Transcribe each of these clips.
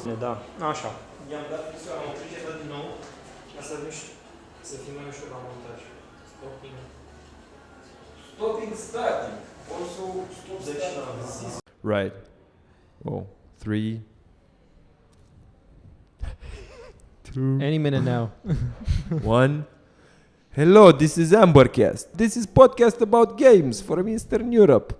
Da, așa. I-am dat fixul, am oprit el din nou, ca să fie mai ușor la montaj. Stopping starting. Also stop starting. Right. Oh, 3, 2, Any minute now. 1. Hello, this is AmberCast. This is podcast about games from Eastern Europe.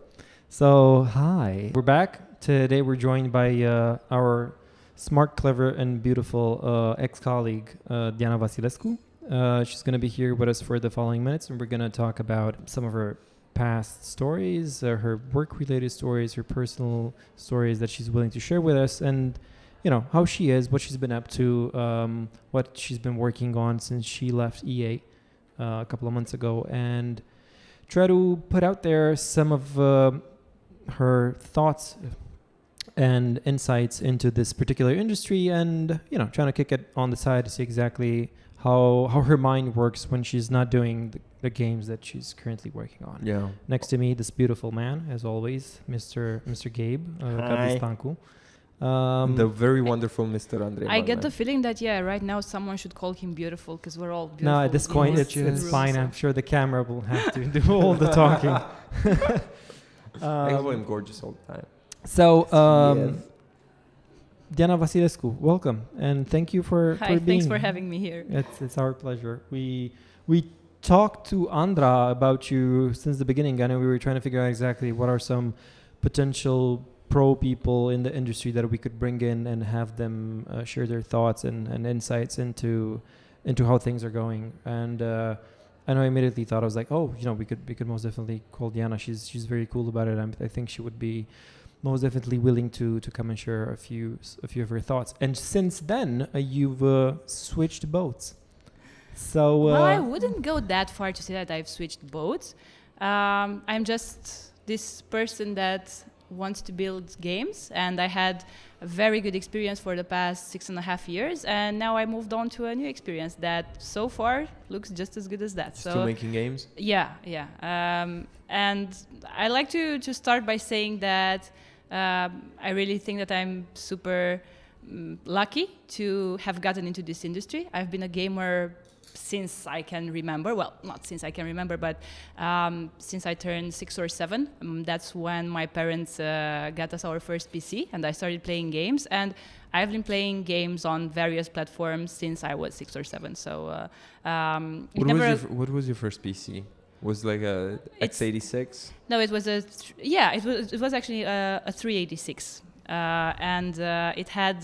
So, hi. We're back. Today we're joined by our smart, clever, and beautiful ex-colleague, Diana Vasilescu. She's going to be here with us for the following minutes, and we're going to talk about some of her past stories, her work-related stories, her personal stories that she's willing to share with us, and, you know, how she is, what she's been up to, what she's been working on since she left EA a couple of months ago, and try to put out there some of her thoughts and insights into this particular industry, and, you know, trying to kick it on the side to see exactly how her mind works when she's not doing the games that she's currently working on. Yeah. Next to me, this beautiful man, as always, Mr. Gabe, Hi. Stancu. The very wonderful Mr. Andrei. I get the feeling that, right now someone should call him beautiful because we're all beautiful. No, at this point, it's fine. I'm sure the camera will have to do all the talking. I call him gorgeous all the time. So, Yes. Diana Vasilescu, welcome, and thank you for Hi, being. thanks for having me here. It's our pleasure. We talked to Andra about you since the beginning. I know we were trying to figure out exactly what are some potential pro people in the industry that we could bring in and have them share their thoughts and insights into how things are going. And I know I immediately thought, I was like, oh, you know, we could most definitely call Diana. She's very cool about it. I think she would be most definitely willing to come and share a few of her thoughts. And since then, you've switched boats. So Well, I wouldn't go that far to say that I've switched boats. I'm just this person that wants to build games, and I had a very good experience for the past 6.5 years, and now I moved on to a new experience that so far looks just as good as that. Still making games? Yeah. And I like to start by saying that I really think that I'm super lucky to have gotten into this industry. I've been a gamer since I can remember. Well, not since I can remember, but since I turned 6 or 7. That's when my parents got us our first PC, and I started playing games. And I've been playing games on various platforms since I was 6 or 7. So What was your first PC? Was like a x86? No, it was it was actually a 386. And it had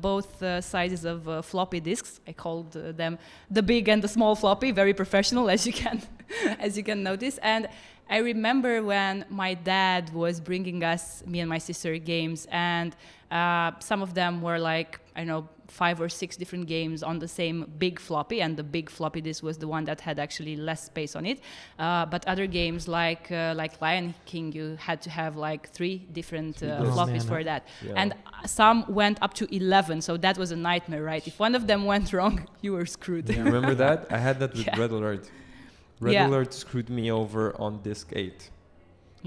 both sizes of floppy disks. I called them the big and the small floppy, very professional, as you can notice. And I remember when my dad was bringing us, me and my sister, games, and some of them were like, I don't know, 5 or 6 different games on the same big floppy, and the big floppy disk was the one that had actually less space on it. But other games like Lion King, you had to have like 3 different floppies for that. Yeah. And some went up to 11, so that was a nightmare, right? If one of them went wrong, you were screwed. Yeah. You remember that? I had that with Red Alert. Red Alert screwed me over on disc 8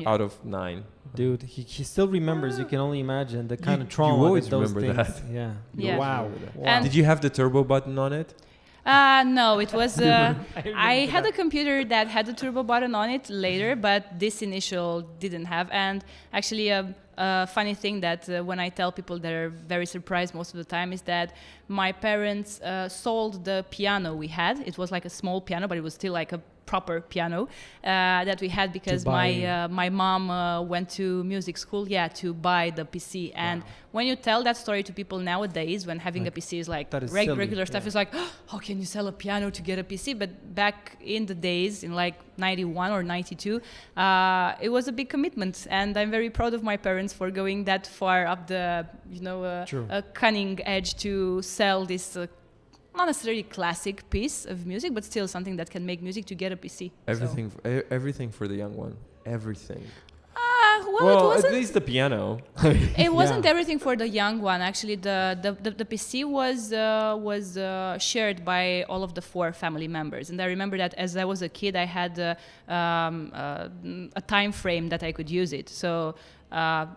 out of 9. Dude, he still remembers. You can only imagine the kind of trauma. You always those remember things. that. Yeah. Wow. Did you have the turbo button on it? No, it was. I had a computer that had the turbo button on it later, but this initial didn't have. And actually, a funny thing that when I tell people, they're very surprised most of the time, is that my parents sold the piano we had. It was like a small piano, but it was still like a proper piano that we had because my mom went to music school to buy the PC. And when you tell that story to people nowadays, when having a PC is like regular stuff, is like, oh, how can you sell a piano to get a PC? But back in the days, in like 91 or 92, it was a big commitment, and I'm very proud of my parents for going that far up the cunning edge to sell this not necessarily classic piece of music, but still something that can make music to get a PC. Everything for the young one. Everything. well, it wasn't. At least the piano. It wasn't everything for the young one. Actually, the PC was shared by all of the 4 family members. And I remember that as I was a kid, I had a time frame that I could use it. So I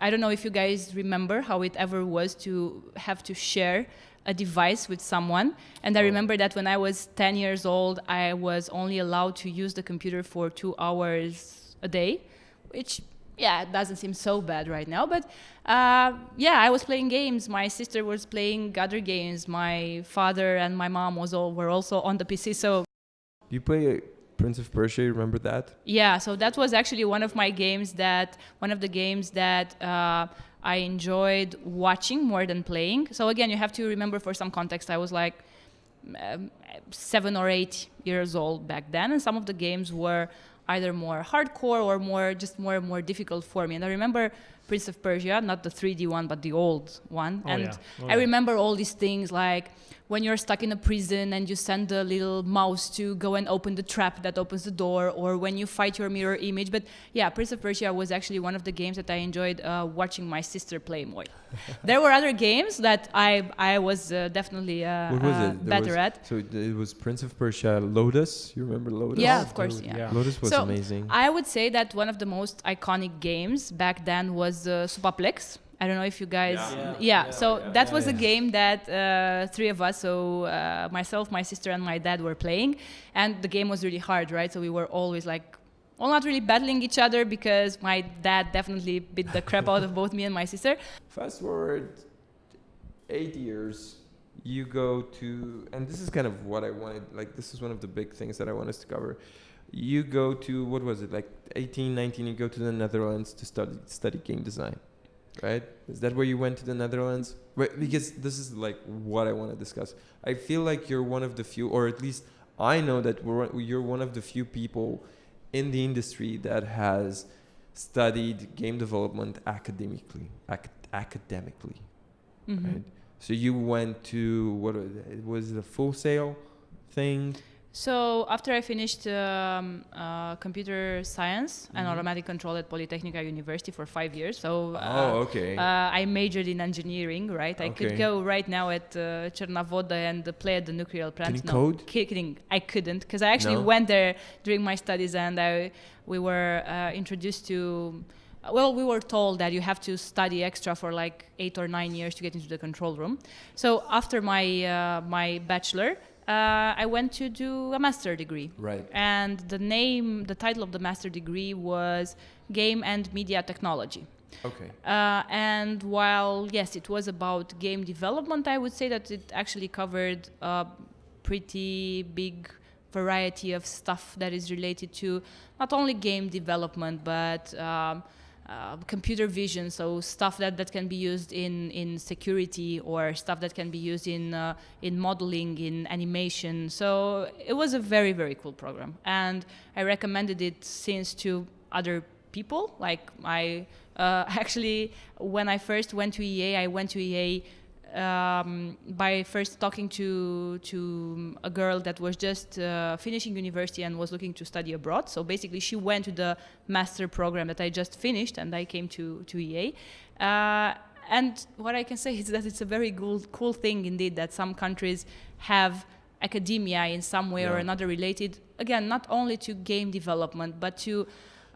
don't know if you guys remember how it ever was to have to share a device with someone. And I remember that when I was 10 years old, I was only allowed to use the computer for 2 hours a day, which, yeah, it doesn't seem so bad right now. But yeah, I was playing games. My sister was playing other games. My father and my mom were also on the PC. So You play Prince of Persia, you remember that? yeah, so that was actually one of the games that I enjoyed watching more than playing. So again, you have to remember, for some context, I was like 7 or 8 years old back then, and some of the games were either more hardcore or more difficult for me. And I remember Prince of Persia, not the 3D one, but the old one. I remember all these things, like when you're stuck in a prison and you send the little mouse to go and open the trap that opens the door, or when you fight your mirror image. But yeah, Prince of Persia was actually one of the games that I enjoyed watching my sister play more. There were other games that I was definitely better at. So it was Prince of Persia, Lotus. You remember Lotus? Yeah, of course. Yeah. Lotus was amazing. I would say that one of the most iconic games back then was Supaplex. I don't know if you guys... That was a game that 3 of us, so myself, my sister, and my dad were playing. And the game was really hard, right? So we were always like, well, not really battling each other, because my dad definitely beat the crap out of both me and my sister. Fast forward 8 years, you go to... And this is kind of what I wanted. Like, this is one of the big things that I want us to cover. You go to, what was it, like 18, 19, you go to the Netherlands to study game design. Right? Is that where you went to the Netherlands? Right, because this is like what I want to discuss. I feel like you're one of the few, or at least I know that you're one of the few people in the industry that has studied game development academically. Mm-hmm. Right? So you went to, was it a Full Sail thing? So after I finished computer science and automatic control at Polytechnica University for 5 years, so I majored in engineering, right? I could go right now at Chernavoda and play at the nuclear plant. Can you code? Kidding, I couldn't, because I actually went there during my studies, and we were introduced to... Well, we were told that you have to study extra for like 8 or 9 years to get into the control room. So after my bachelor, I went to do a master degree. Right. And the title of the master degree was Game and Media Technology. Okay. And while, yes, it was about game development, I would say that it actually covered a pretty big variety of stuff that is related to not only game development, but computer vision, so stuff that can be used in security, or stuff that can be used in modeling, in animation. So it was a very, very cool program, and I recommended it since to other people. Like actually, when I first went to EA, I went to EA by first talking to a girl that was just finishing university and was looking to study abroad. So basically she went to the master program that I just finished, and I came to EA. And what I can say is that it's a very cool thing indeed that some countries have academia in some way or another related, again, not only to game development, but to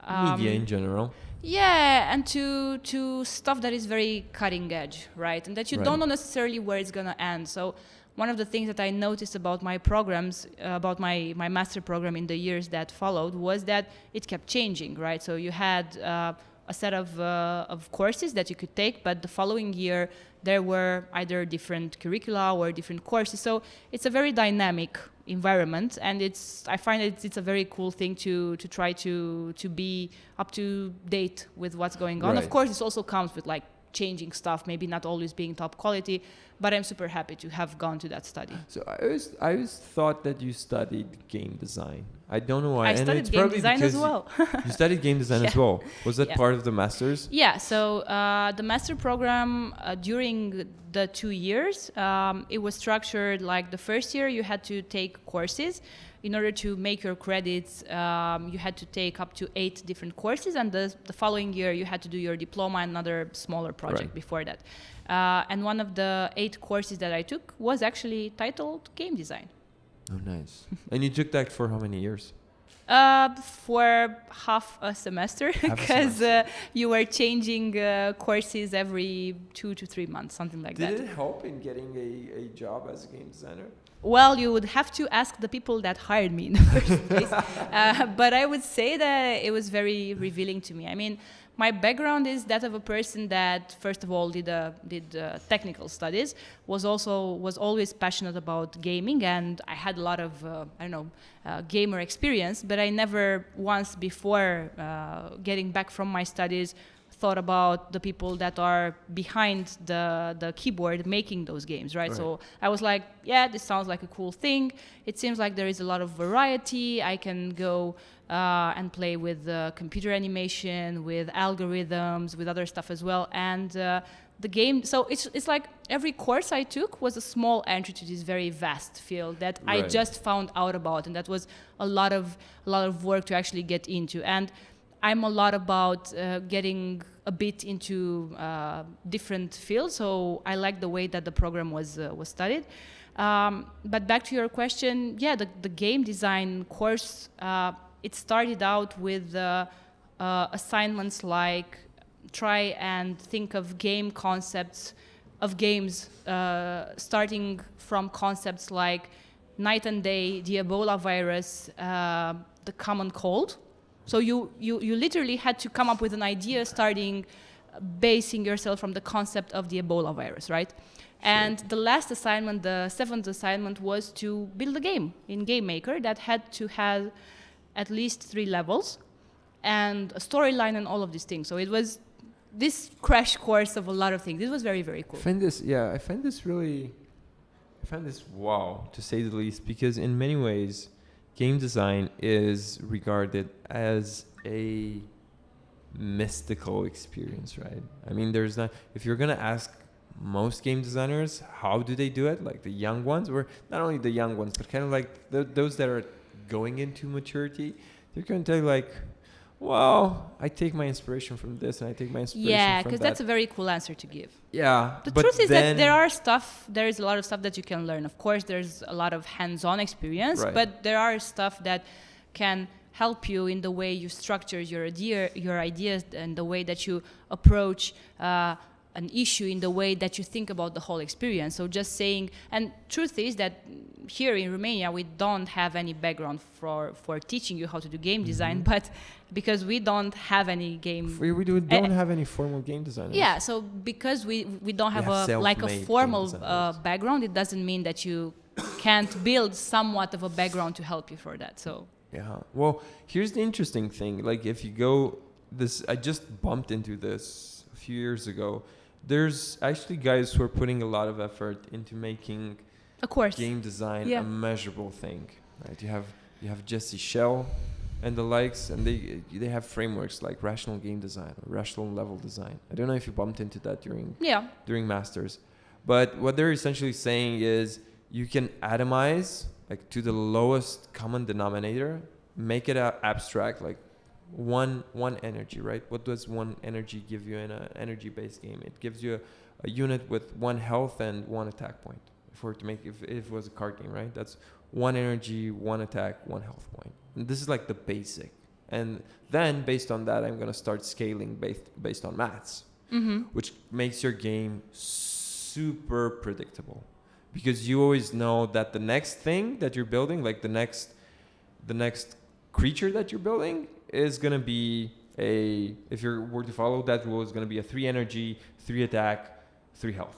media in general. Yeah, and to stuff that is very cutting edge, right? And that you don't know necessarily where it's going to end. So one of the things that I noticed about my programs, about my master program in the years that followed, was that it kept changing, right? So you had a set of courses that you could take, but the following year there were either different curricula or different courses. So it's a very dynamic environment, and I find it's a very cool thing to try to be up to date with what's going on. Of course, it also comes with like changing stuff, maybe not always being top quality, but I'm super happy to have gone to that study. So I always thought that you studied game design. I don't know why. I And studied it's game probably design as because well. You studied game design as Yeah. well. Was that Yeah. part of the masters? Yeah, so the master program during the 2 years, it was structured like the first year you had to take courses. In order to make your credits, you had to take up to 8 different courses, and the following year you had to do your diploma and another smaller project Right. before that. And one of the 8 courses that I took was actually titled game design. Oh, nice. And you took that for how many years? For half a semester, Half a because you were changing courses every 2 to 3 months, something like that. Did it help in getting a job as a game designer? Well, you would have to ask the people that hired me in the first place. But I would say that it was very revealing to me. I mean, my background is that of a person that, first of all, did technical studies, was always passionate about gaming, and I had a lot of, gamer experience, but I never once before getting back from my studies thought about the people that are behind the keyboard making those games, right? So I was like, yeah, this sounds like a cool thing. It seems like there is a lot of variety. I can go and play with computer animation, with algorithms, with other stuff as well. And the game, so it's like every course I took was a small entry to this very vast field that I just found out about, and that was a lot of work to actually get into. And I'm a lot about getting a bit into different fields, so I like the way that the program was studied. But back to your question, yeah, the game design course, it started out with assignments like try and think of game concepts of games, starting from concepts like night and day, the Ebola virus, the common cold. So you literally had to come up with an idea, starting basing yourself from the concept of the Ebola virus, right? Sure. And the last assignment, the 7th assignment, was to build a game in Game Maker that had to have at least 3 levels and a storyline and all of these things. So it was this crash course of a lot of things. This was very, very cool. I find this wow, to say the least, because in many ways, game design is regarded as a mystical experience, right? I mean, there's not, if you're going to ask most game designers, how do they do it? Like the young ones, or not only the young ones, but kind of like those that are going into maturity, they're going to tell you like, well, I take my inspiration from this and I take my inspiration from that. Yeah, because that's a very cool answer to give. Yeah. The truth is that there is a lot of stuff that you can learn. Of course, there's a lot of hands-on experience, but there are stuff that can help you in the way you structure your ideas and the way that you approach an issue, in the way that you think about the whole experience. So just saying, and truth is that here in Romania, we don't have any background for teaching you how to do game design, but because we don't have any game... We don't have any formal game designers. Yeah, so because we don't have a formal background, it doesn't mean that you can't build somewhat of a background to help you for that. So yeah, well, here's the interesting thing. Like if you go, I just bumped into this a few years ago. There's actually guys who are putting a lot of effort into making game design a measurable thing, right? You have Jesse Shell and the likes, and they have frameworks like rational game design or rational level design. I don't know if you bumped into that during masters, but what they're essentially saying is you can atomize like to the lowest common denominator, make it abstract, like one energy, right? What does one energy give you in an energy-based game? It gives you a unit with 1 health and 1 attack point. If it was a card game, right? That's 1 energy, 1 attack, 1 health point. And this is like the basic. And then based on that, I'm going to start scaling based on maths, which makes your game super predictable, because you always know that the next thing that you're building, like the next creature that you're building, is going to be if you were to follow that rule, is going to be a 3 energy, 3 attack, 3 health,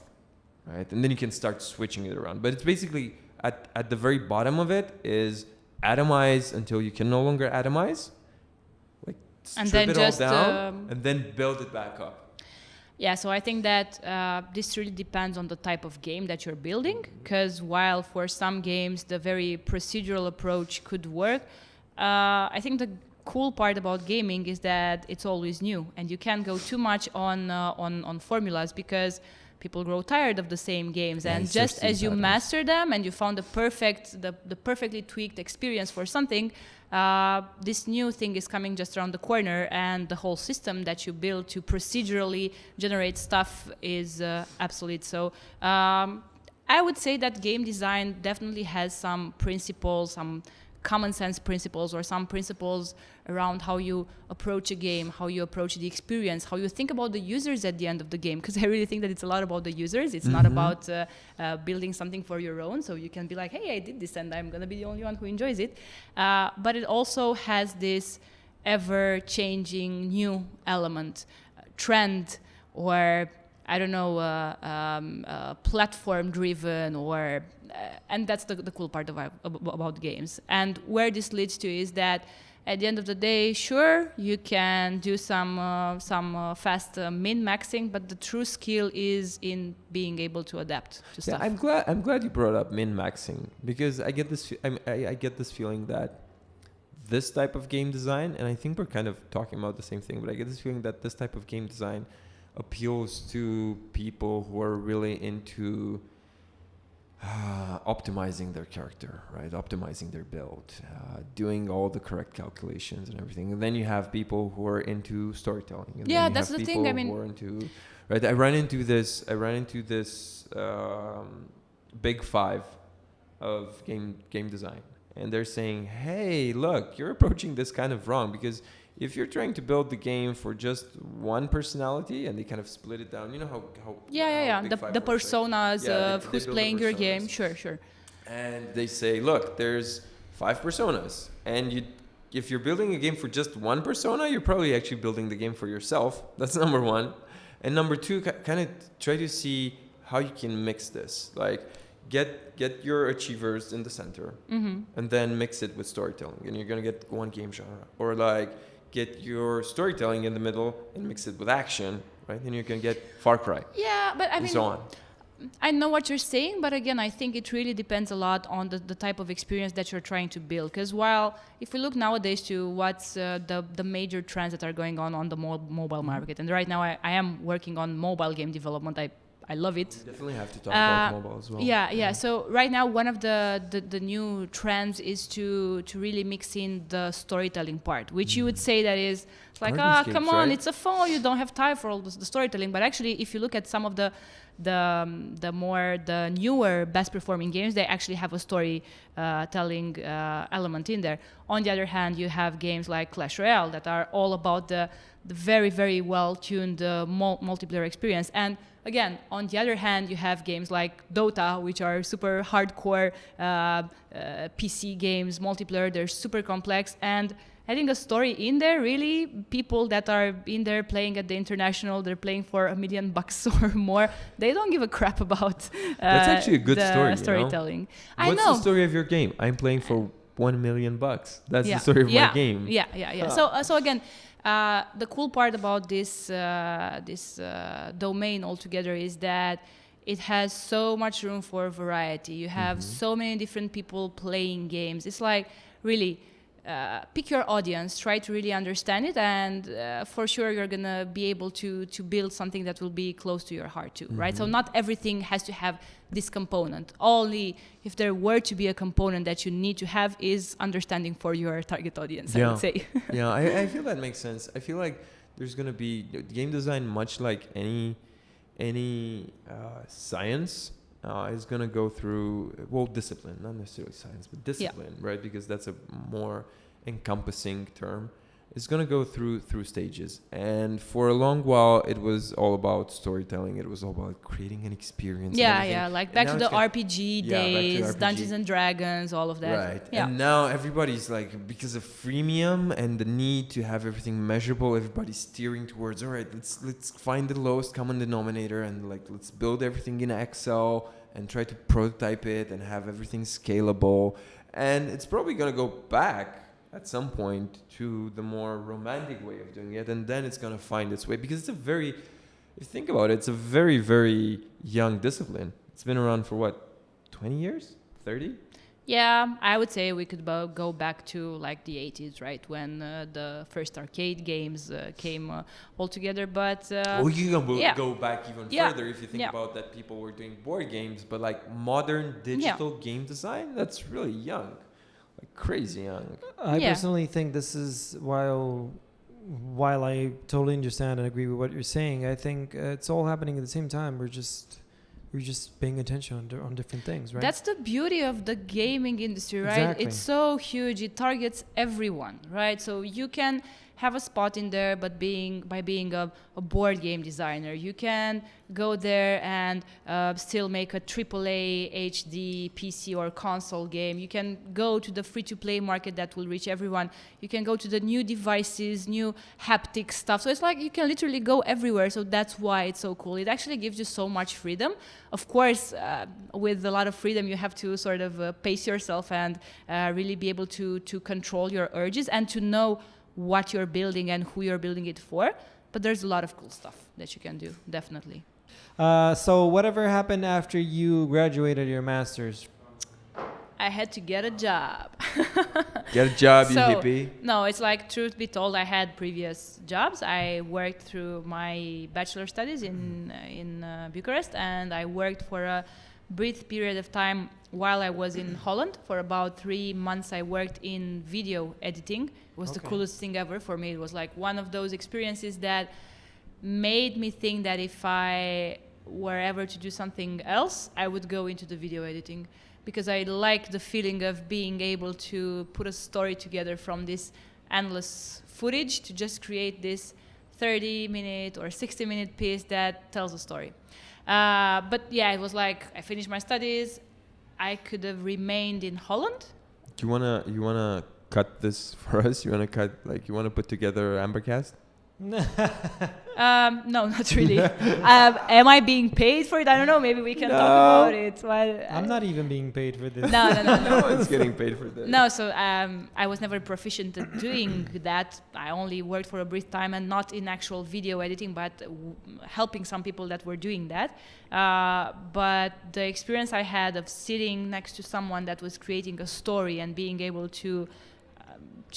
right? And then you can start switching it around. But it's basically at the very bottom of it is atomize until you can no longer atomize, like strip it all down, and then build it back up. Yeah, so I think that this really depends on the type of game that you're building, because while for some games the very procedural approach could work, I think the cool part about gaming is that it's always new, and you can't go too much on formulas because people grow tired of the same games. And just as you master them and you found the perfectly tweaked experience for something, this new thing is coming just around the corner, and the whole system that you build to procedurally generate stuff is obsolete. So I would say that game design definitely has some principles, some common sense principles, or some principles around how you approach a game, how you approach the experience, how you think about the users at the end of the game. Because I really think that it's a lot about the users. It's not about building something for your own, so you can be like, hey, I did this and I'm gonna be the only one who enjoys it. But it also has this ever-changing new element, trend, or I don't know, platform-driven, or and that's the cool part about games. And where this leads to is that at the end of the day, sure, you can do some fast min-maxing, but the true skill is in being able to adapt to stuff. I'm glad you brought up min-maxing, because I get this feeling that this type of game design, and I think we're kind of talking about the same thing, but I get this feeling that this type of game design appeals to people who are really into optimizing their character, right? Optimizing their build, doing all the correct calculations and everything. And then you have people who are into storytelling. And yeah, then that's the thing. I mean, who are into, right? I ran into this big five of game design, and they're saying, "Hey, look, you're approaching this kind of wrong, because if you're trying to build the game for just one personality," and they kind of split it down, you know how the personas of who's playing your game, sure. And they say, look, there's 5 personas, and if you're building a game for just one persona, you're probably actually building the game for yourself. That's number one. And number two, kind of try to see how you can mix this, like get your achievers in the center, and then mix it with storytelling, and you're gonna get one game genre. Or like get your storytelling in the middle and mix it with action, right? Then you can get Far Cry. Yeah, but I mean, so on. I know what you're saying, but again, I think it really depends a lot on the type of experience that you're trying to build. Because while if we look nowadays to what's the major trends that are going on the mobile market, and right now I am working on mobile game development. I love it. We definitely have to talk about mobile as well. Yeah. So right now, one of the new trends is to really mix in the storytelling part, which you would say that is like, come on, right? It's a phone. You don't have time for all the storytelling. But actually, if you look at some of the newer best performing games, they actually have a story telling element in there. On the other hand, you have games like Clash Royale that are all about the very, very well tuned multiplayer experience. And again, on the other hand, you have games like Dota, which are super hardcore PC games, multiplayer. They're super complex, and having a story in there, really, people that are in there playing at the international, they're playing for $1 million or more. They don't give a crap about that's actually a good story. Storytelling. What's the story of your game? I'm playing for $1 million. That's the story of my game. Yeah. So again, the cool part about this domain altogether is that it has so much room for variety. You have so many different people playing games. It's like really pick your audience, try to really understand it, and for sure you're gonna be able to build something that will be close to your heart too, right? So not everything has to have this component. Only if there were to be a component that you need to have is understanding for your target audience, I would say. Yeah, I feel that makes sense. I feel like there's gonna be game design, much like any science, is going to go through, discipline, not necessarily science, but discipline, right? Because that's a more encompassing term. It's going to go through stages. And for a long while, it was all about storytelling. It was all about creating an experience. Like back to the RPG days, Dungeons and Dragons, all of that. Right. Yeah. And now everybody's like, because of freemium and the need to have everything measurable, everybody's steering towards, all right, let's find the lowest common denominator and like let's build everything in Excel and try to prototype it and have everything scalable. And it's probably going to go back at some point to the more romantic way of doing it, and then it's going to find its way, because if you think about it, it's a very, very young discipline. It's been around for 20 years? 30? Yeah, I would say we could go back to like the 80s, right, when the first arcade games came all together. But You can yeah. go back even Yeah. further if you think Yeah. about that people were doing board games, but like modern digital game design, that's really young, like crazy young. I Yeah. personally think this is while I totally understand and agree with what you're saying, I think it's all happening at the same time. We're just paying attention on different things, right? That's the beauty of the gaming industry, right? Exactly. It's so huge. It targets everyone, right? So you can have a spot in there, but by being a board game designer, you can go there and still make a AAA HD PC or console game. You can go to the free-to-play market that will reach everyone. You can go to the new devices, new haptic stuff. So it's like you can literally go everywhere. So that's why it's so cool. It actually gives you so much freedom. Of course, with a lot of freedom, you have to sort of pace yourself and really be able to control your urges and to know what you're building and who you're building it for. But there's a lot of cool stuff that you can do, definitely. So whatever happened after you graduated your master's? I had to get a job. Get a job, you So, hippie. No, it's like, truth be told, I had previous jobs. I worked through my bachelor studies in Bucharest, and I worked for a brief period of time while I was in Holland. For about 3 months, I worked in video editing. It was the coolest thing ever for me. It was like one of those experiences that made me think that if I were ever to do something else, I would go into the video editing, because I like the feeling of being able to put a story together from this endless footage to just create this 30-minute or 60-minute piece that tells a story. But yeah, it was like I finished my studies. I could have remained in Holland. Do you wanna cut this for us? You wanna put together AmberCast? No, not really. Am I being paid for it? I don't know. Maybe we can talk about it. I'm not even being paid for this. No. No one's getting paid for this. No, so I was never proficient at doing that. I only worked for a brief time and not in actual video editing, but helping some people that were doing that. But the experience I had of sitting next to someone that was creating a story and being able to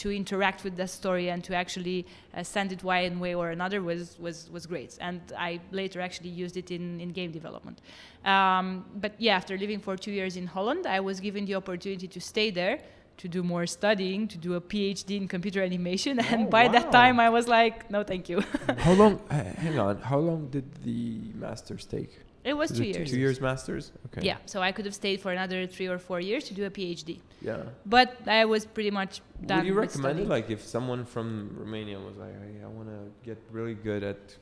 interact with that story and to actually send it one way or another was great. And I later actually used it in game development. But yeah, after living for 2 years in Holland, I was given the opportunity to stay there, to do more studying, to do a PhD in computer animation. And by that time, I was like, no, thank you. How long? Hang on. How long did the masters take? It was Is 2 it years. 2 years masters? Okay. Yeah, so I could have stayed for another 3 or 4 years to do a PhD. Yeah. But I was pretty much done. Would you with recommend it? studying. Like if someone from Romania was like, hey, I want to get really good at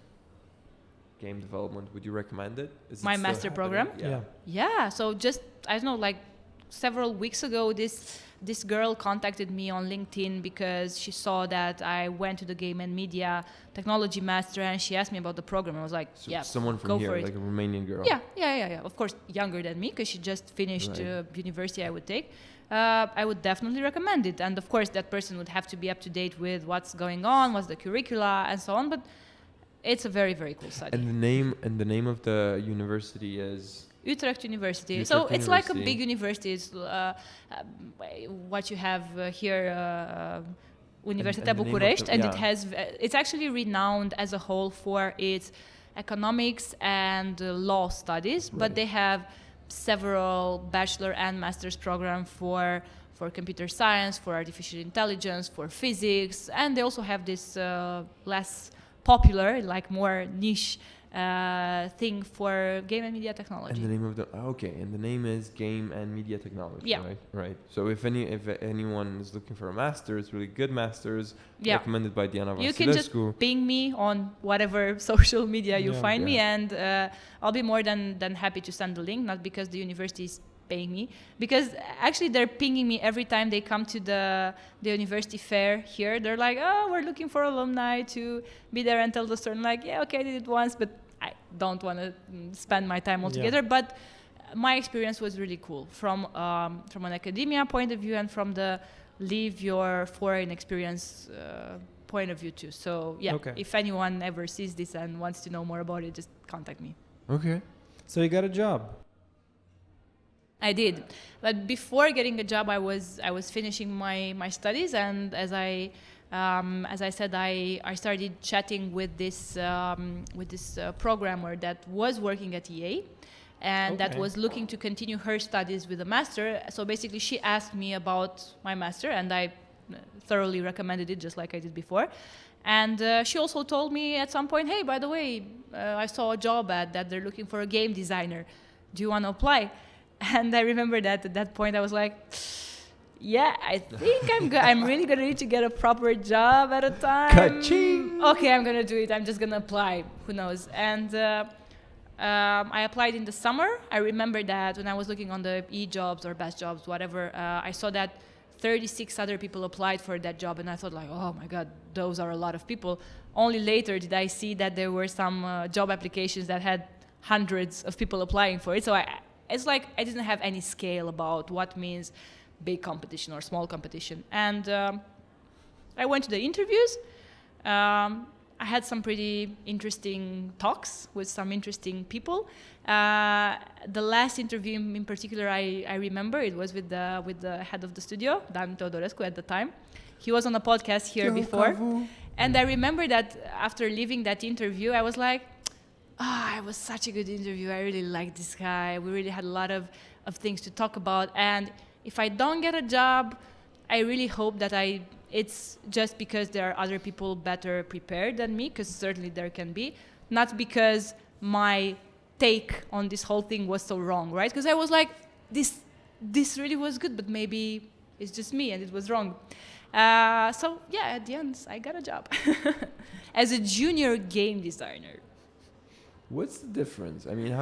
game development, would you recommend it? Is it My still master happening? program? Yeah. Yeah, so just, I don't know, like several weeks ago, this girl contacted me on LinkedIn because she saw that I went to the Game and Media Technology Master, and she asked me about the program. I was like, So yeah, someone from go here, for it. like a Romanian girl. Yeah. Of course, younger than me because she just finished Right. university, I would take. I would definitely recommend it. And of course, that person would have to be up to date with what's going on, what's the curricula, and so on. But it's a very, very cool study. And the name of the university is Utrecht University. Utrecht So it's like a University. big university. It's what you have here, Universitatea and the name of București, the- and yeah. it has. It's actually renowned as a whole for its economics and law studies, but Right. they have several bachelor and master's program for computer science, for artificial intelligence, for physics, and they also have this less popular, like more niche thing for game and media technology. and the name of the and the name is Game and Media Technology. Yeah. Right. So if anyone is looking for a master's, really good master's, Yeah. recommended by Diana Vasilescu. You can just ping me on whatever social media you find me, and I'll be more than happy to send the link, not because the university is paying me, because actually they're pinging me every time they come to the university fair here. They're like, oh, we're looking for alumni to be there and tell the story. I'm like, yeah, okay, I did it once, but I don't want to spend my time altogether. But my experience was really cool from an academia point of view and from the leave your foreign experience point of view too. So yeah, if anyone ever sees this and wants to know more about it, just contact me. Okay. So you got a job. I did, but before getting a job, I was finishing my studies, and as I said, I started chatting with this programmer that was working at EA, and that was looking to continue her studies with a master. So basically, she asked me about my master, and I thoroughly recommended it, just like I did before. And she also told me at some point, hey, by the way, I saw a job ad that they're looking for a game designer. Do you want to apply? And I remember that at that point I was like, yeah, I think I'm really going to need to get a proper job at a time. Ka-ching! Okay, I'm going to do it. I'm just going to apply. Who knows? And I applied in the summer. I remember that when I was looking on the e-jobs or best jobs, whatever, I saw that 36 other people applied for that job, and I thought like, oh my God, those are a lot of people. Only later did I see that there were some job applications that had hundreds of people applying for it. So it's like I didn't have any scale about what means big competition or small competition. And I went to the interviews. I had some pretty interesting talks with some interesting people. The last interview in particular I remember, it was with the head of the studio, Dan Teodorescu at the time. He was on a podcast here before. And I remember that after leaving that interview, I was like, it was such a good interview. I really liked this guy. We really had a lot of things to talk about. And if I don't get a job, I really hope that it's just because there are other people better prepared than me, because certainly there can be, not because my take on this whole thing was so wrong, right? Because I was like, this really was good, but maybe it's just me and it was wrong. So yeah, at the end, I got a job as a junior game designer. What's the difference? I mean,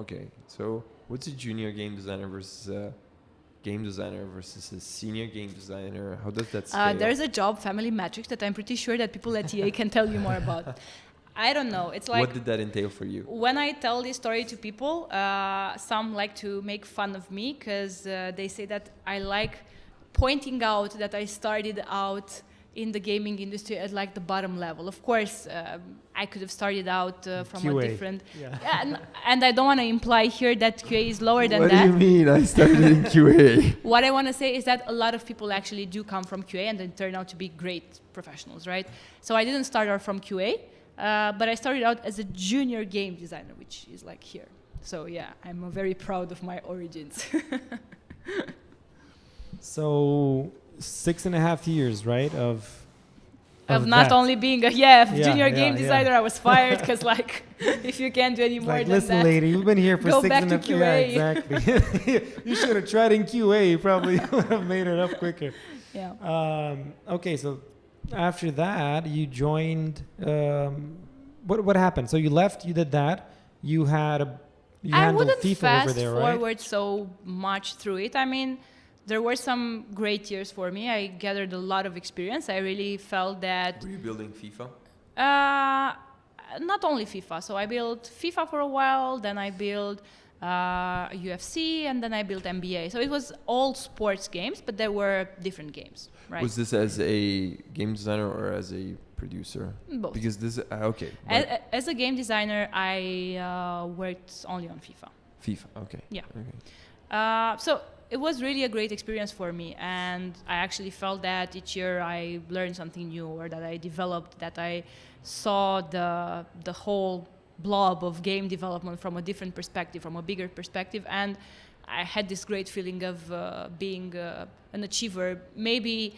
okay, so what's a junior game designer versus a game designer versus a senior game designer? How does that scale? There's a job family matrix that I'm pretty sure that people at EA can tell you more about. I don't know. It's like, what did that entail for you? When I tell this story to people, some like to make fun of me because they say that I like pointing out that I started out in the gaming industry at like the bottom level. Of course, I could have started out from QA. a different... Yeah, and I don't want to imply here that QA is lower than that. What do you mean I started in QA? What I want to say is that a lot of people actually do come from QA and then turn out to be great professionals, right? So I didn't start out from QA, but I started out as a junior game designer, which is like here. So yeah, I'm very proud of my origins. So 6.5 years, right? Of not that. only being a junior game designer, I was fired because like if you can't do any more Like, than listen, that, lady, you've been here for go 6 back and to a QA. Yeah, exactly. You should have tried in QA. You probably would have made it up quicker. Yeah. Okay, so after that, you joined. What happened? So you left. You did that. You had a. You I handled wouldn't FIFA fast over there, right? forward so much through it. I mean, there were some great years for me. I gathered a lot of experience. I really felt that... Were you building FIFA? Not only FIFA. So I built FIFA for a while, then I built UFC, and then I built NBA. So it was all sports games, but there were different games, right? Was this as a game designer or as a producer? Both. Because this... okay. As a game designer, I worked only on FIFA. FIFA, okay. Yeah. Okay. So it was really a great experience for me, and I actually felt that each year I learned something new, or that I developed, that I saw the whole blob of game development from a different perspective, from a bigger perspective, and I had this great feeling of being an achiever. Maybe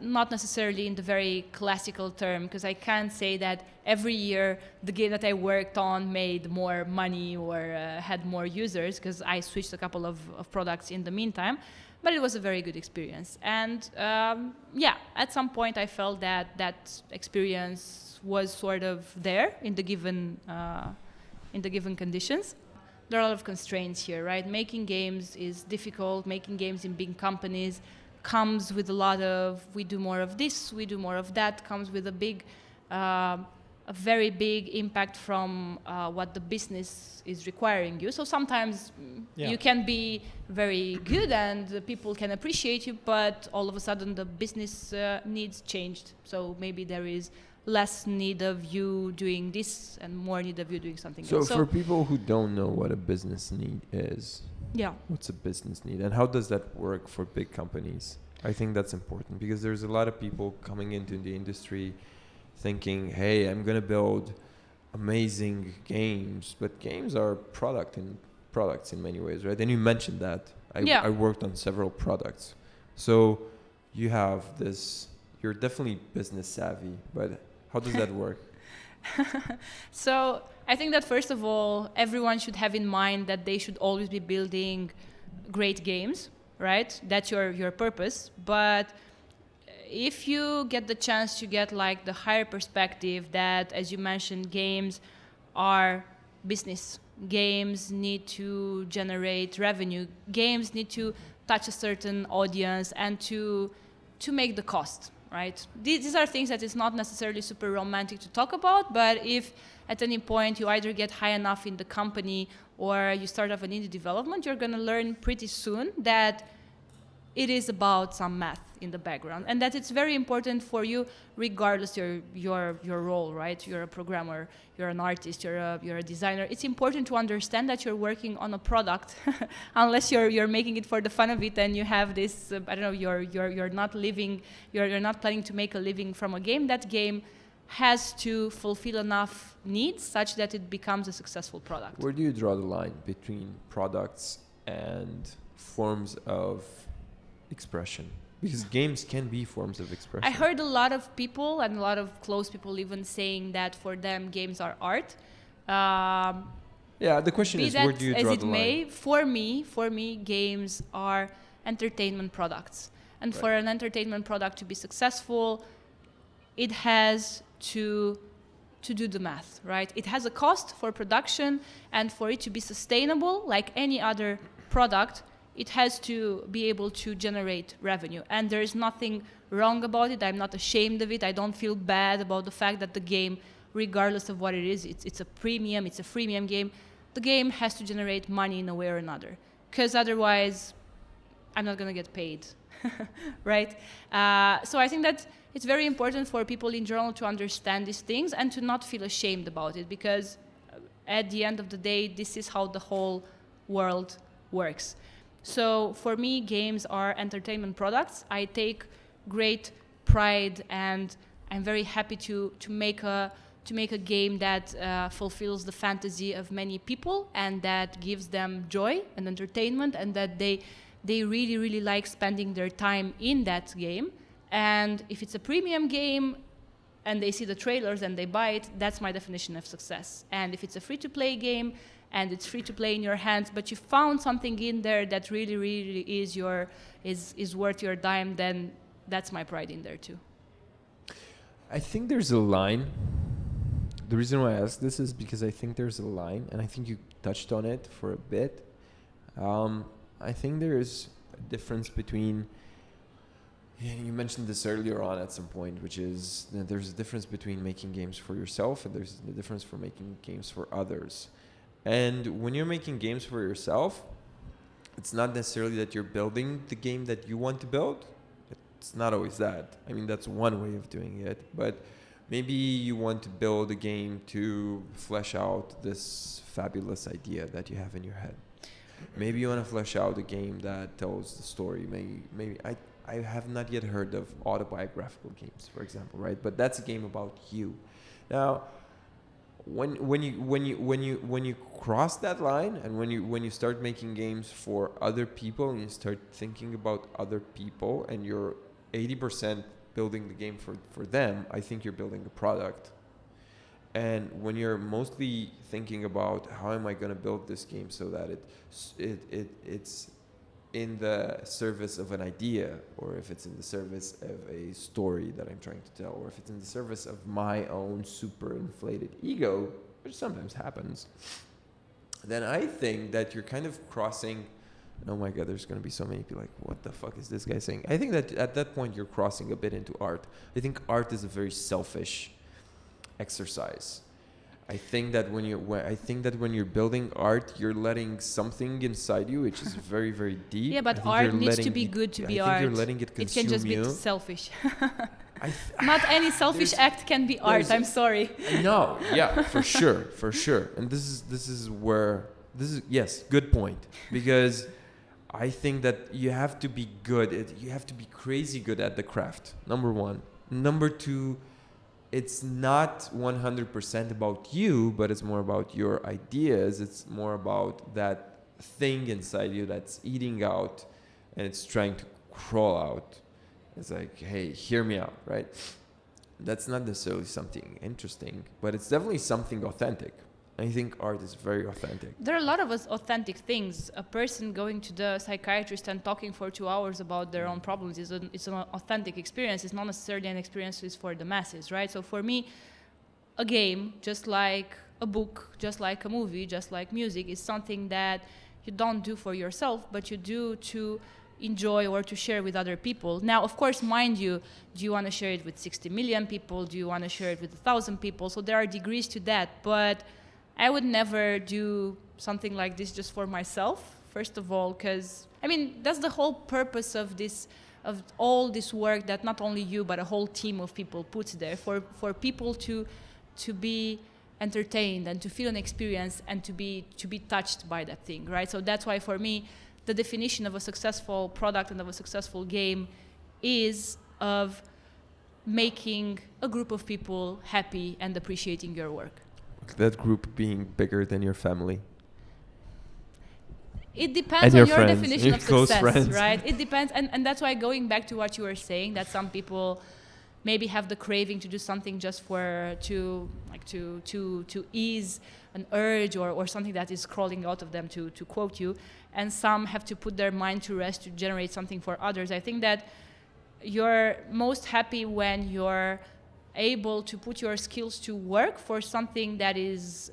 not necessarily in the very classical term, because I can't say that every year the game that I worked on made more money or had more users, because I switched a couple of products in the meantime, but it was a very good experience. And at some point I felt that experience was sort of there in the given conditions. There are a lot of constraints here, right? Making games is difficult. Making games in big companies comes with a lot of, we do more of this, we do more of that, comes with a very big impact from what the business is requiring you. So sometimes you can be very good and people can appreciate you, but all of a sudden the business needs changed. So maybe there is less need of you doing this and more need of you doing something else. So for people who don't know what a business need is, Yeah. What's a business need, and how does that work for big companies? I think that's important because there's a lot of people coming into the industry thinking, hey, I'm going to build amazing games, but games are products in many ways, right? And you mentioned that. I worked on several products. So you have this, you're definitely business savvy, but how does that work? So I think that first of all, everyone should have in mind that they should always be building great games, right? That's your purpose. But if you get the chance to get like the higher perspective that, as you mentioned, games are business. Games need to generate revenue. Games need to touch a certain audience and to make the cost, right? These are things that is not necessarily super romantic to talk about, but if at any point you either get high enough in the company or you start off an indie development, you're going to learn pretty soon that it is about some math in the background, and that it's very important for you, regardless your role, right? You're a programmer, you're an artist, you're a designer. It's important to understand that you're working on a product, unless you're making it for the fun of it, and you have this I don't know, you're not living, you're not planning to make a living from a game. That game has to fulfill enough needs such that it becomes a successful product. Where do you draw the line between products and forms of expression? Because games can be forms of expression. I heard a lot of people and a lot of close people even saying that for them games are art. Yeah, the question is, where do you draw the line? For me, games are entertainment products. And for an entertainment product to be successful, it has to do the math, right? It has a cost for production, and for it to be sustainable, like any other product, it has to be able to generate revenue. And there is nothing wrong about it. I'm not ashamed of it. I don't feel bad about the fact that the game, regardless of what it is, it's a premium, it's a freemium game, the game has to generate money in a way or another. Because otherwise, I'm not going to get paid, right? So I think that it's very important for people in general to understand these things and to not feel ashamed about it, because at the end of the day, this is how the whole world works. So for me, games are entertainment products. I take great pride, and I'm very happy to make a game that fulfills the fantasy of many people and that gives them joy and entertainment, and that they really, really like spending their time in that game. And if it's a premium game and they see the trailers and they buy it, that's my definition of success. And if it's a free-to-play game and it's free to play in your hands, but you found something in there that really, really is worth your dime, then that's my pride in there too. I think there's a line. The reason why I ask this is because I think there's a line, and I think you touched on it for a bit. I think there is a difference between, you mentioned this earlier on at some point, which is that there's a difference between making games for yourself and there's a difference for making games for others. And when you're making games for yourself, it's not necessarily that you're building the game that you want to build. It's not always that. I mean, that's one way of doing it. But maybe you want to build a game to flesh out this fabulous idea that you have in your head. Maybe you want to flesh out a game that tells the story. Maybe I have not yet heard of autobiographical games, for example, right? But that's a game about you. Now, when you cross that line, and when you start making games for other people and you start thinking about other people, and you're 80% building the game for them, I think you're building a product. And when you're mostly thinking about how am I going to build this game so that it's in the service of an idea, or if it's in the service of a story that I'm trying to tell, or if it's in the service of my own super inflated ego, which sometimes happens, then I think that you're kind of crossing, oh my God, there's going to be so many people like, what the fuck is this guy saying? I think that at that point you're crossing a bit into art. I think art is a very selfish exercise. I think that when you're building art, you're letting something inside you, which is very, very deep. Yeah, but art needs to be good to be art. I think you're letting it consume you. It can just be selfish. Not any selfish act can be art. I'm sorry. No, yeah, for sure. And this is where Yes, good point. Because I think that you have to be you have to be crazy good at the craft, number one. Number two, it's not 100% about you, but it's more about your ideas. It's more about that thing inside you that's eating out and it's trying to crawl out. It's like, hey, hear me out, right? That's not necessarily something interesting, but it's definitely something authentic. I think art is very authentic. There are a lot of authentic things. A person going to the psychiatrist and talking for 2 hours about their own problems it's an authentic experience. It's not necessarily an experience for the masses, right? So for me, a game, just like a book, just like a movie, just like music, is something that you don't do for yourself, but you do to enjoy or to share with other people. Now, of course, mind you, do you want to share it with 60 million people? Do you want to share it with 1,000 people? So there are degrees to that, but I would never do something like this just for myself, first of all, because, I mean, that's the whole purpose of all this work that not only you, but a whole team of people puts there, for people to be entertained and to feel an experience and to be touched by that thing, right? So that's why, for me, the definition of a successful product and of a successful game is of making a group of people happy and appreciating your work. That group being bigger than your family. It depends on your definition of close success, friends. right? It depends, and that's why, going back to what you were saying, that some people maybe have the craving to do something just to ease an urge or something that is crawling out of them, to quote you, and some have to put their mind to rest to generate something for others. I think that you're most happy when you're able to put your skills to work for something that is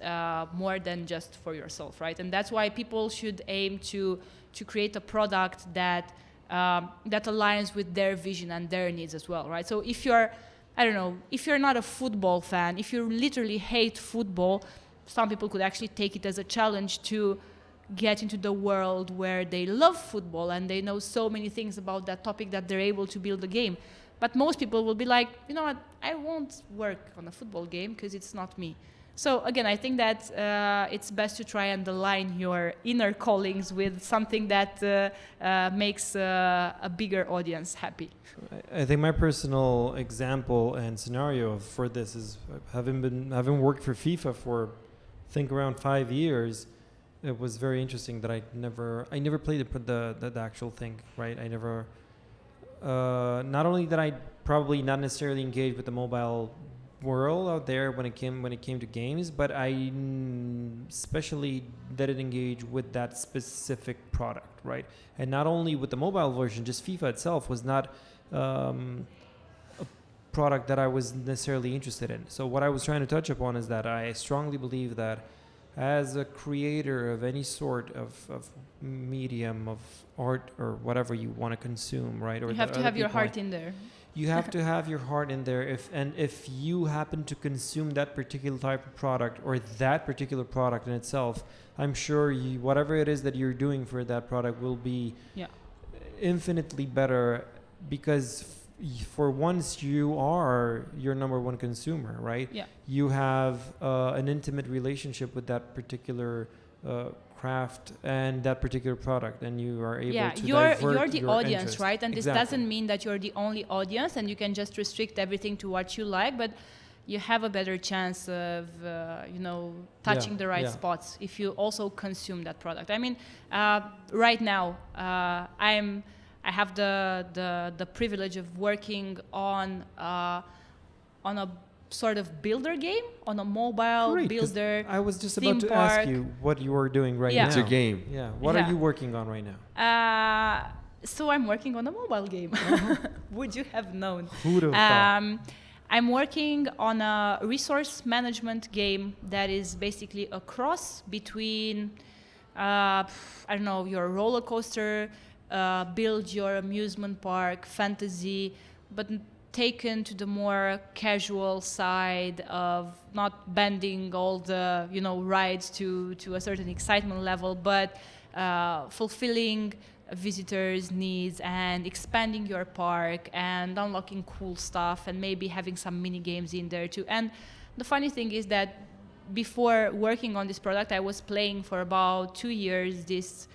more than just for yourself, right? And that's why people should aim to create a product that aligns with their vision and their needs as well, right? So if you're, I don't know, if you're not a football fan, if you literally hate football, some people could actually take it as a challenge to get into the world where they love football and they know so many things about that topic that they're able to build a game. But most people will be like, you know what, I won't work on a football game because it's not me. So again, I think that it's best to try and align your inner callings with something that makes a bigger audience happy. I think my personal example and scenario for this is having worked for FIFA for, I think, around 5 years. It was very interesting that I never played the actual thing, right? I never. Not only that I probably not necessarily engaged with the mobile world out there when it came to games, but I especially didn't engage with that specific product, right? And not only with the mobile version, just FIFA itself was not a product that I was necessarily interested in. So what I was trying to touch upon is that I strongly believe that as a creator of any sort of medium, of art or whatever you want to consume, right? Or you have to have your heart in there. You have to have your heart in there. If you happen to consume that particular type of product or that particular product in itself, I'm sure whatever it is that you're doing for that product will be infinitely better, because for once you are your number one consumer, right? Yeah. You have an intimate relationship with that particular craft and that particular product, and you are able to divert you're the your audience, interest. right? And Exactly. this doesn't mean that you're the only audience and you can just restrict everything to what you like, but you have a better chance of touching the right spots if you also consume that product. I mean, right now I have the privilege of working on a sort of builder game, on a mobile builder. I was just about to ask you what you are doing right now. It's a game. Yeah. What are you working on right now? So I'm working on a mobile game. Would you have known? Who'd have thought? I'm working on a resource management game that is basically a cross between, your roller coaster, build your amusement park, fantasy, but taken to the more casual side of not bending all the rides to a certain excitement level, but fulfilling visitors' needs and expanding your park and unlocking cool stuff and maybe having some mini games in there too. And the funny thing is that before working on this product, I was playing for about 2 years this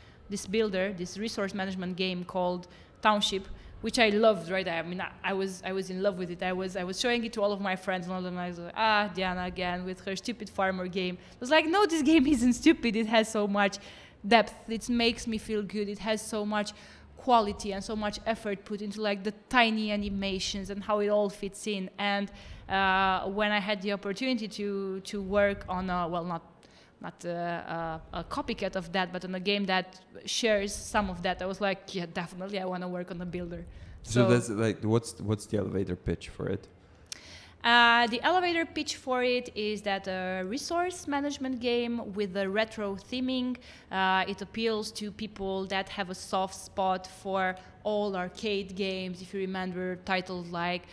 builder, this resource management game called Township, which I loved, right? I mean, I was in love with it. I was showing it to all of my friends, and all of them. I was like, Diana again with her stupid farmer game. I was like, no, this game isn't stupid. It has so much depth. It makes me feel good. It has so much quality and so much effort put into like the tiny animations and how it all fits in. And when I had the opportunity to work on not a copycat of that, but on a game that shares some of that, I was like, yeah, definitely, I want to work on a builder. So that's like, what's the elevator pitch for it? The elevator pitch for it is that a resource management game with a retro theming. It appeals to people that have a soft spot for all arcade games. If you remember titles like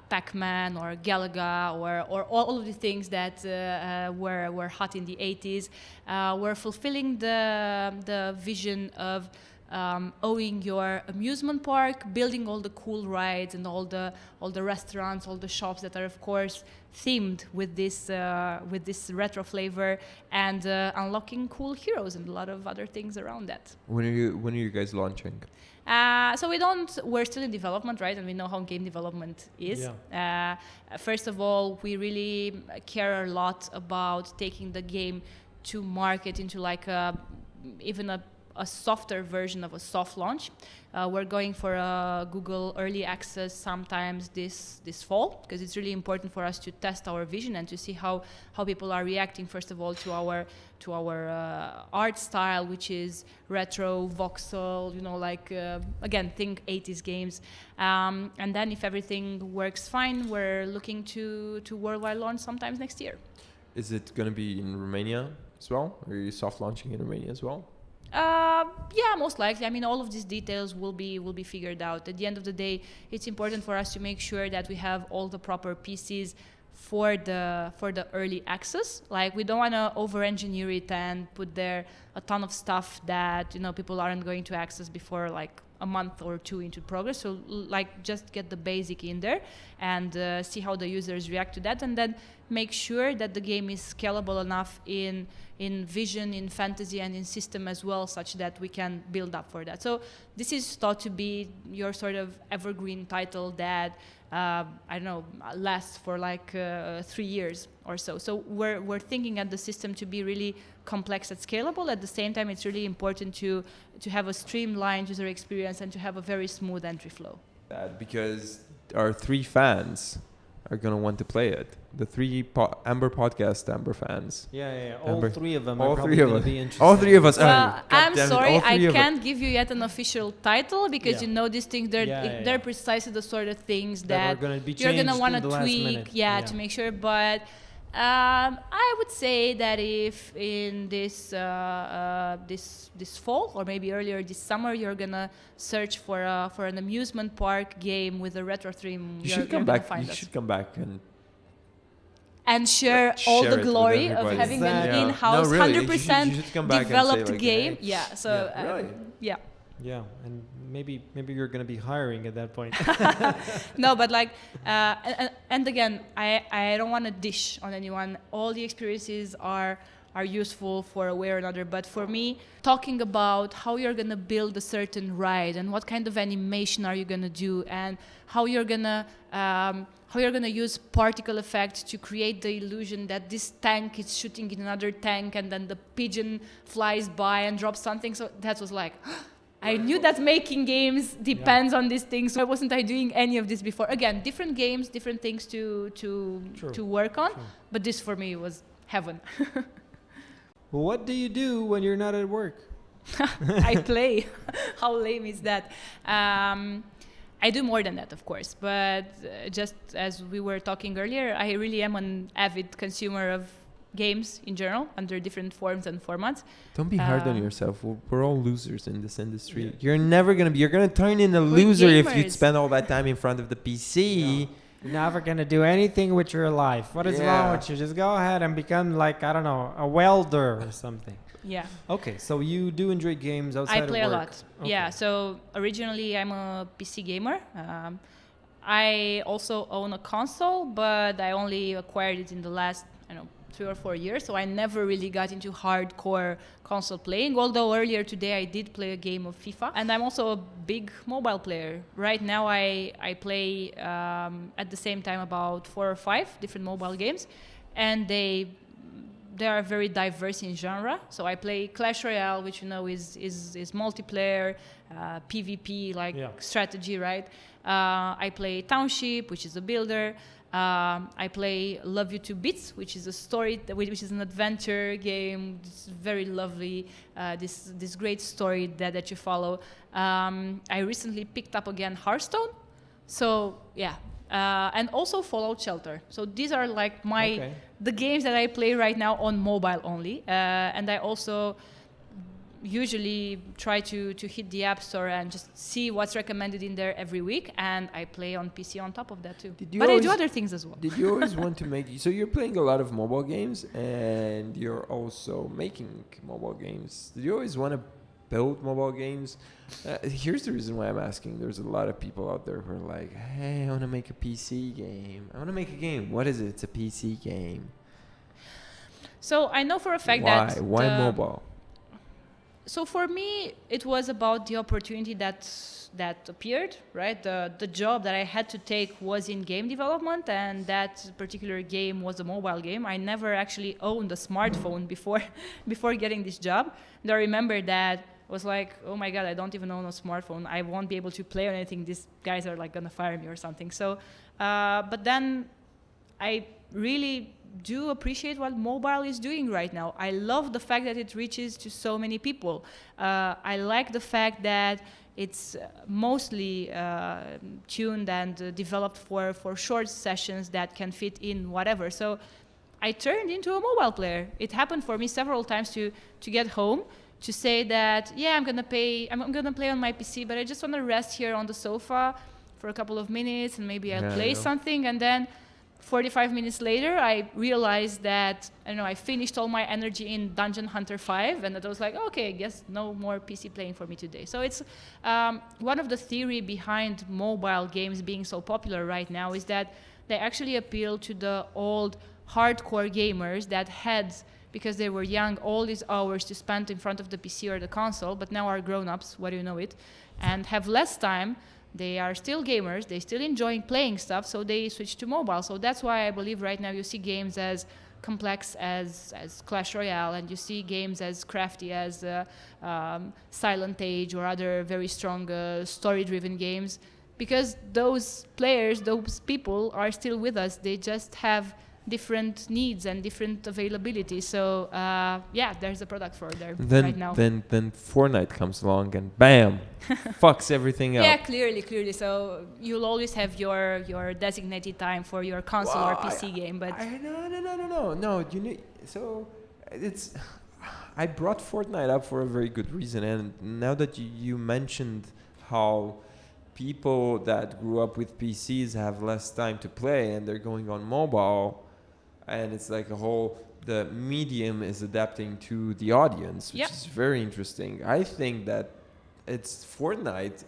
Pac-Man or Galaga or all of the things that were hot in the 80s, were fulfilling the vision of owning your amusement park, building all the cool rides and all the restaurants, all the shops that are of course themed with this retro flavor, and unlocking cool heroes and a lot of other things around that. When are you guys launching? So we're still in development, right? And we know how game development is. Yeah. First of all, we really care a lot about taking the game to market into like even a softer version of a soft launch. We're going for a Google early access sometimes this fall, because it's really important for us to test our vision and to see how people are reacting, first of all, to our art style, which is retro, voxel, again, think 80s games. And then if everything works fine, we're looking to worldwide launch sometimes next year. Is it going to be in Romania as well? Or are you soft launching in Romania as well? Yeah, most likely. I mean, all of these details will be figured out. At the end of the day, it's important for us to make sure that we have all the proper pieces for the early access. Like, we don't want to over-engineer it and put there a ton of stuff that people aren't going to access before like a month or two into progress. So like just get the basic in there and see how the users react to that, and then make sure that the game is scalable enough in vision, in fantasy, and in system as well, such that we can build up for that. So this is thought to be your sort of evergreen title that lasts for like 3 years or so. So we're thinking at the system to be really complex and scalable. At the same time, it's really important to have a streamlined user experience and to have a very smooth entry flow. Because our 3 fans are going to want to play it. The 3 Amber podcast Amber fans. Yeah. All Amber. 3 of them All are probably 3 of going us. to be interested. All 3 of us. Well, I'm sorry, I can't can't give you yet an official title because these things, they're precisely the sort of things that you're going to want to tweak, to make sure. But I would say that if in this fall or maybe earlier this summer you're gonna search for an amusement park game with a retro theme, you should come back and share all the glory of having an in-house 100% developed game. Yeah, and maybe you're going to be hiring at that point. No, but like, and again, I don't want to dish on anyone. All the experiences are useful for a way or another. But for me, talking about how you're going to build a certain ride and what kind of animation are you going to do and how you're going to use particle effects to create the illusion that this tank is shooting in another tank and then the pigeon flies by and drops something. So that was like, I knew that making games depends on these things. Why wasn't I doing any of this before? Again, different games, different things to work on. True. But this for me was heaven. What do you do when you're not at work? I play. How lame is that? I do more than that, of course. But just as we were talking earlier, I really am an avid consumer of games in general under different forms and formats. Don't be hard on yourself. We're all losers in this industry. You're never going to be. You're going to turn in a loser if you spend all that time in front of the PC. Yeah. You're never going to do anything with your life. What is wrong with you? Just go ahead and become like, I don't know, a welder or something. Yeah. Okay, so you do enjoy games outside of work. I play a lot. Okay. Yeah, so originally I'm a PC gamer. I also own a console, but I only acquired it in the last, 3 or 4 years, so I never really got into hardcore console playing, although earlier today I did play a game of FIFA. And I'm also a big mobile player. Right now I play at the same time about 4 or 5 different mobile games, and they are very diverse in genre. So I play Clash Royale, which is multiplayer, PvP, like strategy, right? I play Township, which is a builder. I play Love You to Bits, which is a story, which is an adventure game. It's very lovely. This great story that you follow. I recently picked up again Hearthstone. So yeah, and also Fallout Shelter. So these are like the games that I play right now on mobile only. And I also usually try to hit the App Store and just see what's recommended in there every week, and I play on PC on top of that too. But I do other things as well. Did you always want to make... So you're playing a lot of mobile games, and you're also making mobile games. Did you always want to build mobile games? Here's the reason why I'm asking. There's a lot of people out there who are like, hey, I want to make a PC game. I want to make a game. What is it? It's a PC game. So I know for a fact Why mobile? So for me, it was about the opportunity that appeared, right? The job that I had to take was in game development, and that particular game was a mobile game. I never actually owned a smartphone before getting this job. And I remember that I was like, oh my God, I don't even own a smartphone. I won't be able to play on anything. These guys are like gonna fire me or something. So, but then I really do appreciate what mobile is doing right now. I love the fact that it reaches to so many people. I like the fact that it's mostly tuned and developed for short sessions that can fit in whatever. So I turned into a mobile player. It happened for me several times to get home, to say that, yeah, I'm gonna play on my PC, but I just want to rest here on the sofa for a couple of minutes, and maybe I'll play something, and then 45 minutes later, I realized that, I finished all my energy in Dungeon Hunter 5, and that I was like, okay, I guess no more PC playing for me today. So it's one of the theory behind mobile games being so popular right now is that they actually appeal to the old hardcore gamers that had, because they were young, all these hours to spend in front of the PC or the console, but now are grown-ups, what do you know it, and have less time. They are still gamers, they still enjoying playing stuff, so they switch to mobile. So that's why I believe right now you see games as complex as Clash Royale, and you see games as crafty as Silent Age or other very strong story-driven games, because those players, those people are still with us. They just have different needs and different availability. So there's a product for there right now. Then Fortnite comes along and bam, fucks everything up. Yeah, clearly. So you'll always have your designated time for your console or PC game. But no. So it's. I brought Fortnite up for a very good reason, and now that you mentioned how people that grew up with PCs have less time to play and they're going on mobile. And it's like the medium is adapting to the audience, which is very interesting. I think that Fortnite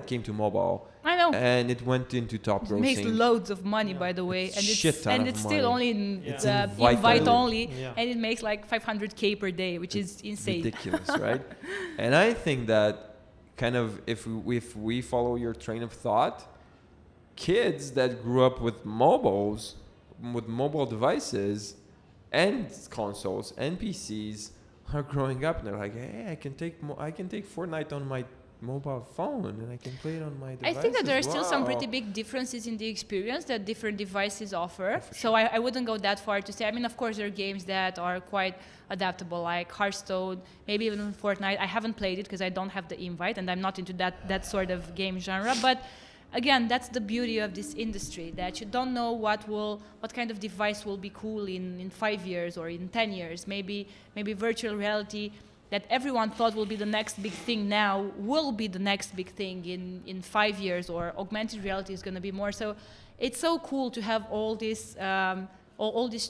came to mobile. I know. And it went into top grossing. It makes loads of money, by the way. And it's still only invite only. Yeah. And it makes like 500K per day, which is insane. Ridiculous, right? And I think that kind of if we follow your train of thought, kids that grew up with mobile devices and consoles and PCs are growing up and they're like, hey, I can take Fortnite on my mobile phone and I can play it on my device. I think that there are still some pretty big differences in the experience that different devices offer. So I wouldn't go that far to say. I mean, of course, there are games that are quite adaptable, like Hearthstone, maybe even Fortnite. I haven't played it because I don't have the invite and I'm not into that sort of game genre. But again, that's the beauty of this industry, that you don't know what kind of device will be cool in 5 years or in 10 years. Maybe virtual reality that everyone thought will be the next big thing now will be the next big thing in 5 years, or augmented reality is going to be more. So it's so cool to have all this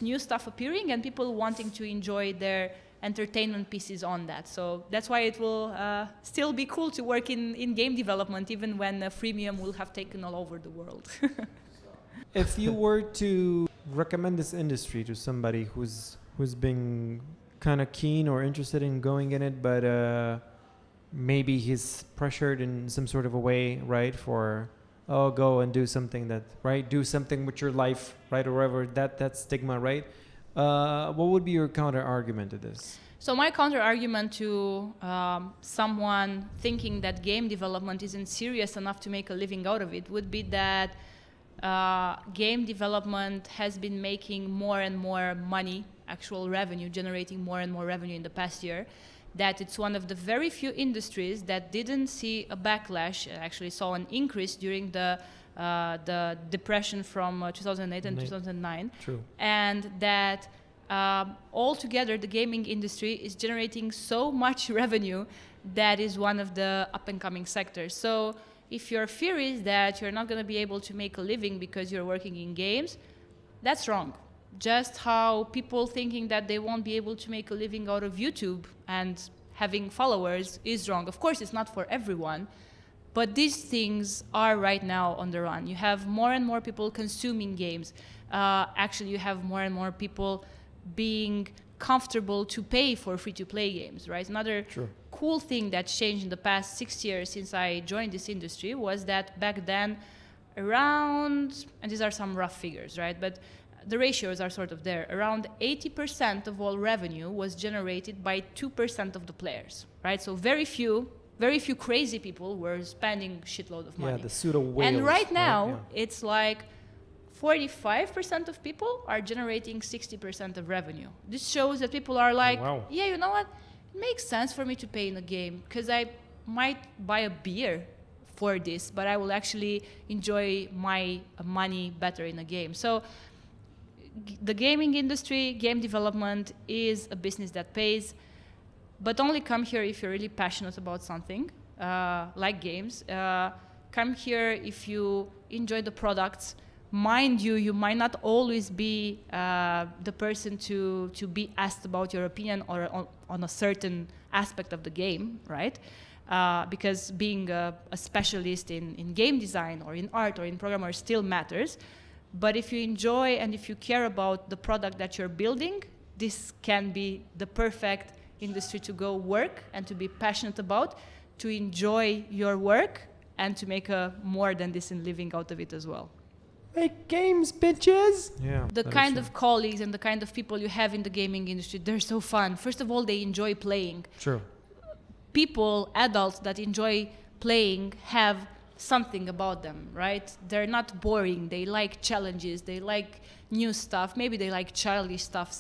new stuff appearing and people wanting to enjoy their entertainment pieces on that. So that's why it will still be cool to work in game development, even when freemium will have taken all over the world. If you were to recommend this industry to somebody who's been kind of keen or interested in going in it, but maybe he's pressured in some sort of a way, right? For go and do something do something with your life, right? Or whatever that stigma, right? What would be your counter argument to this? So my counter argument to someone thinking that game development isn't serious enough to make a living out of it would be that game development has been making more and more money, actual revenue, generating more and more revenue in the past year, that it's one of the very few industries that didn't see a backlash, actually saw an increase during the depression from 2008 and 2009. True. And that altogether the gaming industry is generating so much revenue that is one of the up-and-coming sectors. So if your fear is that you're not going to be able to make a living because you're working in games, that's wrong. Just how people thinking that they won't be able to make a living out of YouTube and having followers is wrong. Of course, it's not for everyone, but these things are right now on the run. You have more and more people consuming games. Actually, you have more and more people being comfortable to pay for free-to-play games, right? Another cool thing that's changed in the past 6 years since I joined this industry was that back then around, and these are some rough figures, right? But the ratios are sort of there. Around 80% of all revenue was generated by 2% of the players, right? So very few crazy people were spending shitload of money. Yeah, the pseudo whales. And right now, it's like 45% of people are generating 60% of revenue. This shows that people are like, yeah, you know what? It makes sense for me to pay in a game because I might buy a beer for this, but I will actually enjoy my money better in a game. So the gaming industry, game development is a business that pays, but only come here if you're really passionate about something, like games. Come here if you enjoy the products. Mind you, you might not always be the person to be asked about your opinion or on a certain aspect of the game, right? Because being a specialist in game design or in art or in programmer still matters. But if you enjoy and if you care about the product that you're building, this can be the perfect industry to go work and to be passionate about, to enjoy your work and to make a more than decent living out of it as well. Make games, bitches! Yeah. The kind of colleagues and the kind of people you have in the gaming industry, they're so fun. First of all, they enjoy playing. True. People, adults that enjoy playing have something about them, right? They're not boring. They like challenges. They like new stuff. Maybe they like childish stuff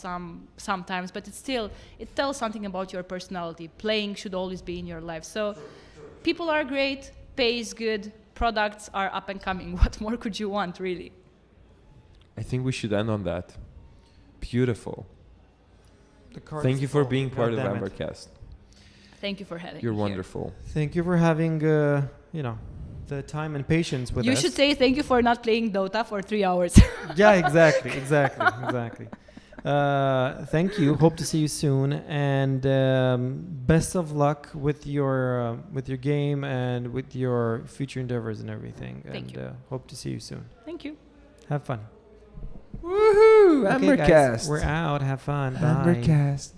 sometimes, but it tells something about your personality. Playing should always be in your life. So people are great, pay is good, products are up and coming. What more could you want, really? I think we should end on that. Beautiful. Thank you for being part of AmberCast. Thank you for having me. You're here. wonderful. Thank you for having, the time and patience with us. You should say thank you for not playing Dota for 3 hours. Yeah, exactly. Thank you. Hope to see you soon, and best of luck with your game and with your future endeavors and everything. Thank you. Hope to see you soon. Thank you. Have fun. Woohoo! Okay, AmberCast. guys, we're out. Have fun. Bye. AmberCast.